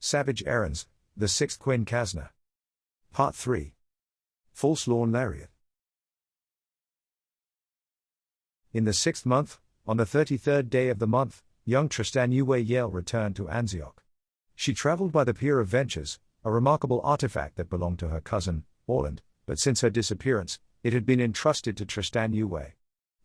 Savage Errands, the 6th Kuinkazner. Part 3. False Lawn Lariat. In the 6th month, on the 33rd day of the month, young Tristanué Yale returned to Anzioch. She travelled by the Pier of Ventures, a remarkable artifact that belonged to her cousin, Warlord, but since her disappearance, it had been entrusted to Tristanué.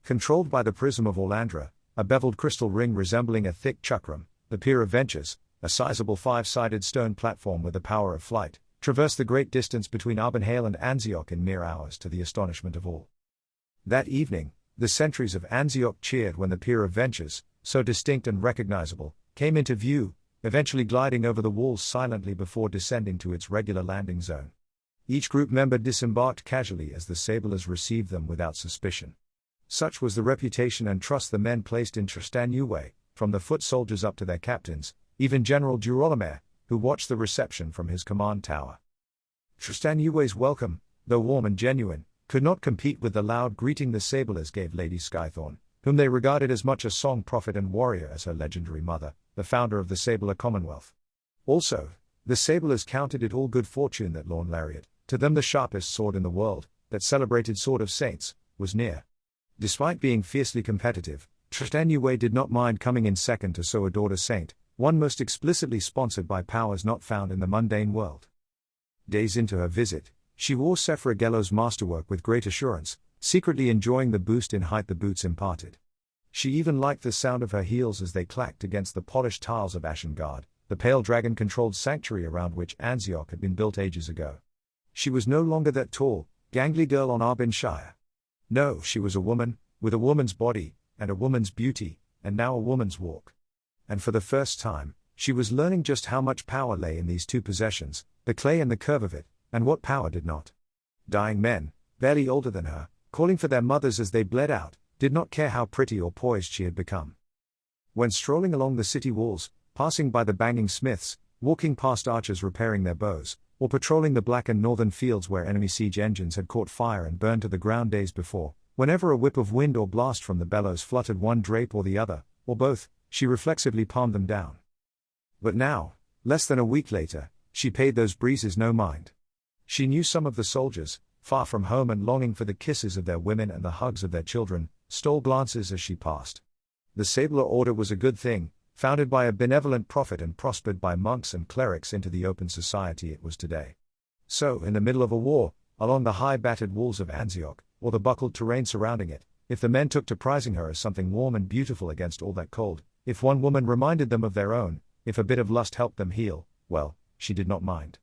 Controlled by the Prism of Orlandra, a beveled crystal ring resembling a thick chakram, the Pier of Ventures, a sizable 5-sided stone platform with the power of flight, traversed the great distance between Arbonhale and Anzioch in mere hours to the astonishment of all. That evening, the sentries of Anzioch cheered when the Pier of Ventures, so distinct and recognizable, came into view, eventually gliding over the walls silently before descending to its regular landing zone. Each group member disembarked casually as the Sablers received them without suspicion. Such was the reputation and trust the men placed in Tristanué, from the foot soldiers up to their captains, even General Girolamo, who watched the reception from his command tower. Tristanué's welcome, though warm and genuine, could not compete with the loud greeting the Sablers gave Lady Skythorn, whom they regarded as much a song prophet and warrior as her legendary mother, the founder of the Sabler Commonwealth. Also, the Sablers counted it all good fortune that Lawn Lariat, to them the sharpest sword in the world, that celebrated sword of saints, was near. Despite being fiercely competitive, Tristanué did not mind coming in second to so adored a saint, one most explicitly sponsored by powers not found in the mundane world. Days into her visit, she wore Sefragello's masterwork with great assurance, secretly enjoying the boost in height the boots imparted. She even liked the sound of her heels as they clacked against the polished tiles of Ashen, the pale dragon-controlled sanctuary around which Anzioch had been built ages ago. She was no longer that tall, gangly girl on Arbonhale. No, she was a woman, with a woman's body, and a woman's beauty, and now a woman's walk. And for the first time, she was learning just how much power lay in these two possessions, the clay and the curve of it, and what power did not. Dying men, barely older than her, calling for their mothers as they bled out, did not care how pretty or poised she had become. When strolling along the city walls, passing by the banging smiths, walking past archers repairing their bows, or patrolling the blackened northern fields where enemy siege engines had caught fire and burned to the ground days before, whenever a whip of wind or blast from the bellows fluttered one drape or the other, or both, she reflexively palmed them down. But now, less than a week later, she paid those breezes no mind. She knew some of the soldiers, far from home and longing for the kisses of their women and the hugs of their children, stole glances as she passed. The Sabler order was a good thing, founded by a benevolent prophet and prospered by monks and clerics into the open society it was today. So, in the middle of a war, along the high battered walls of Anzioch, or the buckled terrain surrounding it, if the men took to prizing her as something warm and beautiful against all that cold, if one woman reminded them of their own, if a bit of lust helped them heal, well, she did not mind.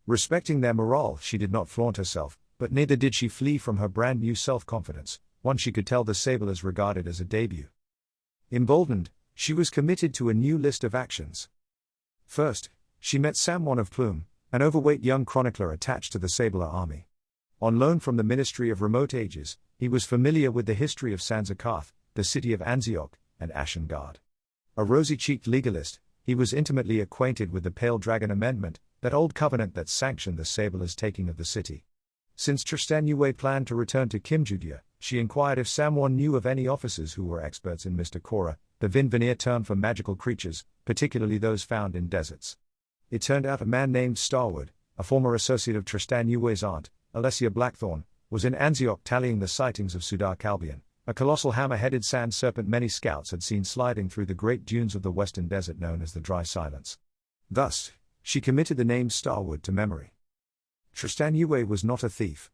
Respecting their morale, she did not flaunt herself, but neither did she flee from her brand new self-confidence, one she could tell the Sablers regarded as a debut. Emboldened, she was committed to a new list of actions. First, she met Samwon of Plume, an overweight young chronicler attached to the Sabler army. On loan from the Ministry of Remote Ages, he was familiar with the history of Sanzakarth, the city of Anzioch, and Ashen. A rosy-cheeked legalist, he was intimately acquainted with the Pale Dragon Amendment, that old covenant that sanctioned the Sablers' taking of the city. Since Tristanué planned to return to Kimjudia, she inquired if Samwon knew of any officers who were experts in Mr. Cora, the Vinvanir term for magical creatures, particularly those found in deserts. It turned out a man named Starwood, a former associate of Tristanué's aunt, Alessia Blackthorn, was in Anzioch tallying the sightings of Sudar Calbian, a colossal hammer-headed sand serpent many scouts had seen sliding through the great dunes of the western desert known as the Dry Silence. Thus, she committed the name Starwood to memory. Tristanué was not a thief.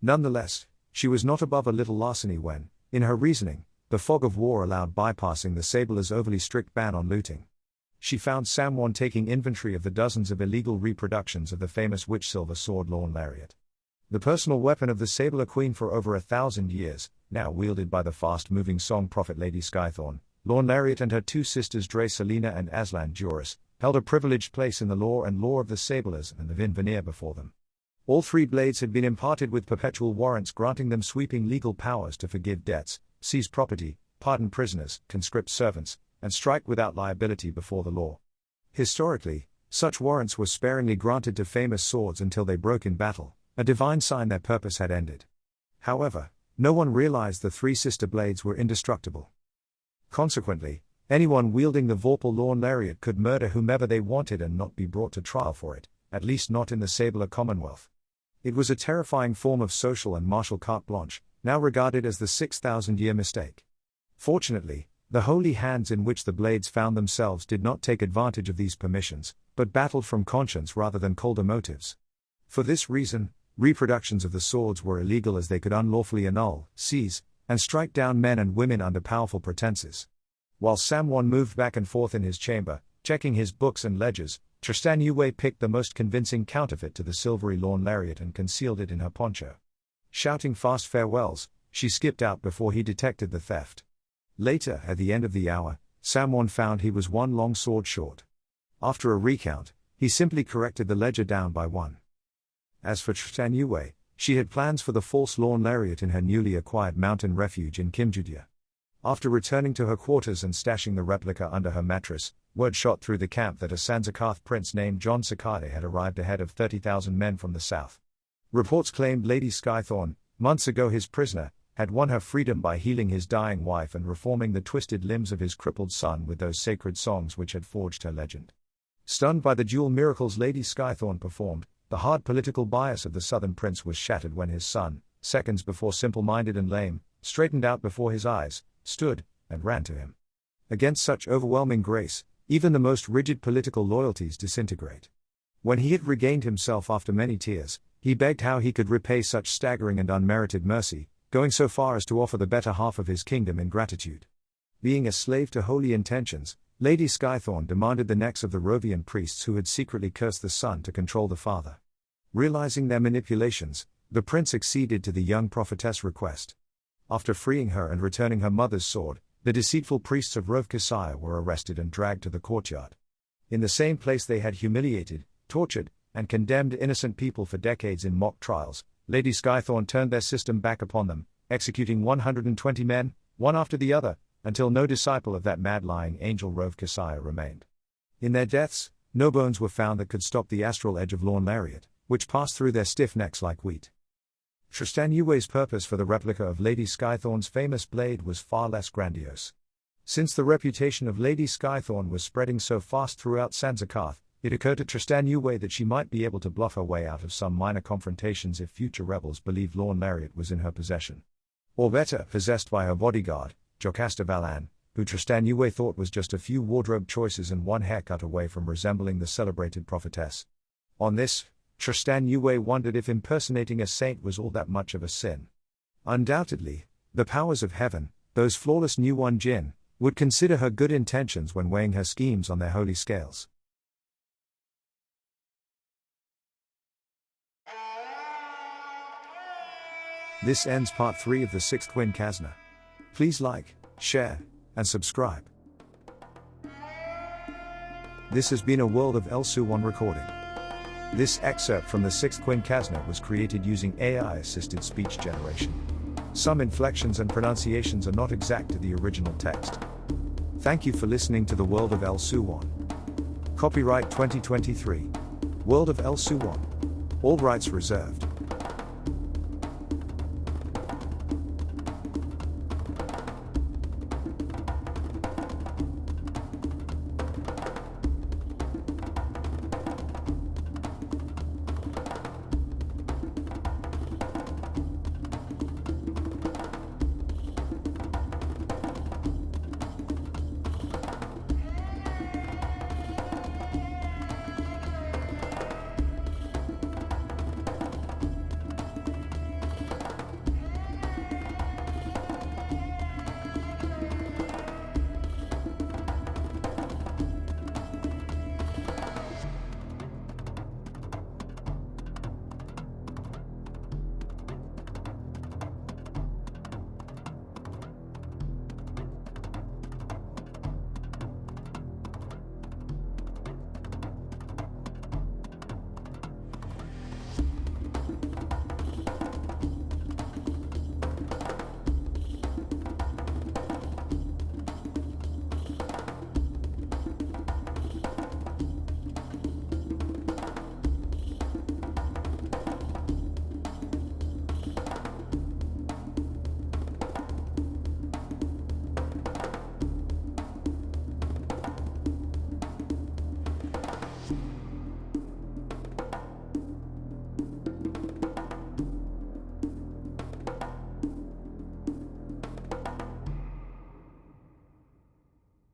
Nonetheless, she was not above a little larceny when, in her reasoning, the fog of war allowed bypassing the Sablers' overly strict ban on looting. She found Samwon taking inventory of the dozens of illegal reproductions of the famous witch-silver sword Lawn Lariat. The personal weapon of the Sabler Queen for over 1,000 years, now wielded by the fast-moving song prophet Lady Skythorn, Lawn Lariat and her two sisters Dre Selina and Aslan Juris, held a privileged place in the lore and lore of the Sablers and the Vinvanir before them. All three blades had been imparted with perpetual warrants granting them sweeping legal powers to forgive debts, seize property, pardon prisoners, conscript servants, and strike without liability before the law. Historically, such warrants were sparingly granted to famous swords until they broke in battle, a divine sign their purpose had ended. However, no one realized the three sister blades were indestructible. Consequently, Anyone wielding the vorpal lawn lariat could murder whomever they wanted and not be brought to trial for it, at least not in the Sabler Commonwealth. It was a terrifying form of social and martial carte blanche, now regarded as the 6,000-year mistake. Fortunately, the holy hands in which the blades found themselves did not take advantage of these permissions, but battled from conscience rather than colder motives. For this reason, reproductions of the swords were illegal, as they could unlawfully annul, seize, and strike down men and women under powerful pretenses. While Samwon moved back and forth in his chamber, checking his books and ledgers, Tristanué picked the most convincing counterfeit to the silvery lawn lariat and concealed it in her poncho. Shouting fast farewells, she skipped out before he detected the theft. Later, at the end of the hour, Samwon found he was one long sword short. After a recount, he simply corrected the ledger down by one. As for Tristanué, she had plans for the false lawn lariat in her newly acquired mountain refuge in Kimjudia. After returning to her quarters and stashing the replica under her mattress, word shot through the camp that a Sanzakarth prince named John Sakade had arrived ahead of 30,000 men from the south. Reports claimed Lady Skythorn, months ago his prisoner, had won her freedom by healing his dying wife and reforming the twisted limbs of his crippled son with those sacred songs which had forged her legend. Stunned by the dual miracles Lady Skythorn performed, the hard political bias of the southern prince was shattered when his son, seconds before simple-minded and lame, straightened out before his eyes, stood, and ran to him. Against such overwhelming grace, even the most rigid political loyalties disintegrate. When he had regained himself after many tears, he begged how he could repay such staggering and unmerited mercy, going so far as to offer the better half of his kingdom in gratitude. Being a slave to holy intentions, Lady Skythorn demanded the necks of the Rovian priests who had secretly cursed the son to control the father. Realizing their manipulations, the prince acceded to the young prophetess' request. After freeing her and returning her mother's sword, the deceitful priests of Rovkasaya were arrested and dragged to the courtyard. In the same place they had humiliated, tortured, and condemned innocent people for decades in mock trials, Lady Skythorn turned their system back upon them, executing 120 men, one after the other, until no disciple of that mad-lying angel Rovkasaya remained. In their deaths, no bones were found that could stop the astral edge of lawn lariat, which passed through their stiff necks like wheat. Tristanué's purpose for the replica of Lady Skythorn's famous blade was far less grandiose. Since the reputation of Lady Skythorn was spreading so fast throughout Sanzakarth, it occurred to Tristanué that she might be able to bluff her way out of some minor confrontations if future rebels believed lawn lariat was in her possession. Or better, possessed by her bodyguard, Jocasta Valan, who Tristanué thought was just a few wardrobe choices and one haircut away from resembling the celebrated prophetess. On this, Tristanué wondered if impersonating a saint was all that much of a sin. Undoubtedly, the powers of heaven, those flawless Nuwon Jin, would consider her good intentions when weighing her schemes on their holy scales. This ends part 3 of the 6th Kuinkazner. Please like, share, and subscribe. This has been a World of Elsuon recording. This excerpt from the 6th Kuinkazner was created using AI-assisted speech generation. Some inflections and pronunciations are not exact to the original text. Thank you for listening to the World of Elsuon. Copyright 2023. World of Elsuon. All rights reserved.